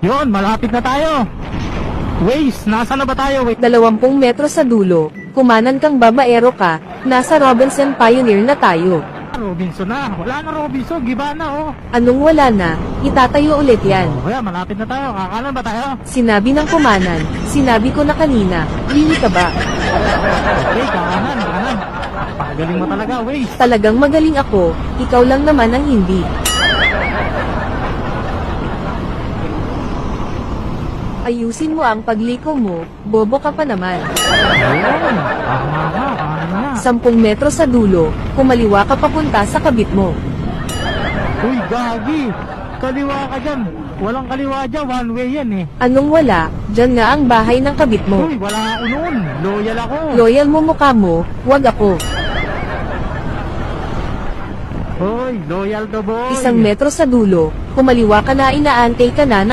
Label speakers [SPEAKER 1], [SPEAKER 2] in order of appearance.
[SPEAKER 1] Yun, malapit na tayo. Waze, nasa na ba tayo? Wait.
[SPEAKER 2] 20 metro sa dulo, kumanan kang babaero ka, nasa Robinson Pioneer na tayo.
[SPEAKER 1] Robinson na. Wala na Robinson, giba na oh.
[SPEAKER 2] Anong wala na, itatayo ulit yan.
[SPEAKER 1] Oh, kaya malapit na tayo. Kakanan ba tayo?
[SPEAKER 2] Sinabi ng kumanan, sinabi ko na kanina, lili ka ba?
[SPEAKER 1] Okay, kakanan, kakanan. Pagaling mo talaga, Waze.
[SPEAKER 2] Talagang magaling ako, ikaw lang naman ang hindi. Ayusin mo ang pagliko mo, bobo ka pa naman.
[SPEAKER 1] Ayun, tama na, kanan na.
[SPEAKER 2] 10 metro sa dulo, kumaliwa ka papunta sa kabit mo.
[SPEAKER 1] Uy, gagi. Kaliwa ka dyan. Walang kaliwa dyan, one way yan eh.
[SPEAKER 2] Anong wala, dyan nga ang bahay ng kabit mo.
[SPEAKER 1] Uy, wala ako noon. Loyal ako.
[SPEAKER 2] Loyal mo mukha mo, wag ako.
[SPEAKER 1] Uy, loyal to boy.
[SPEAKER 2] 1 metro sa dulo, kumaliwa ka na inaantay ka na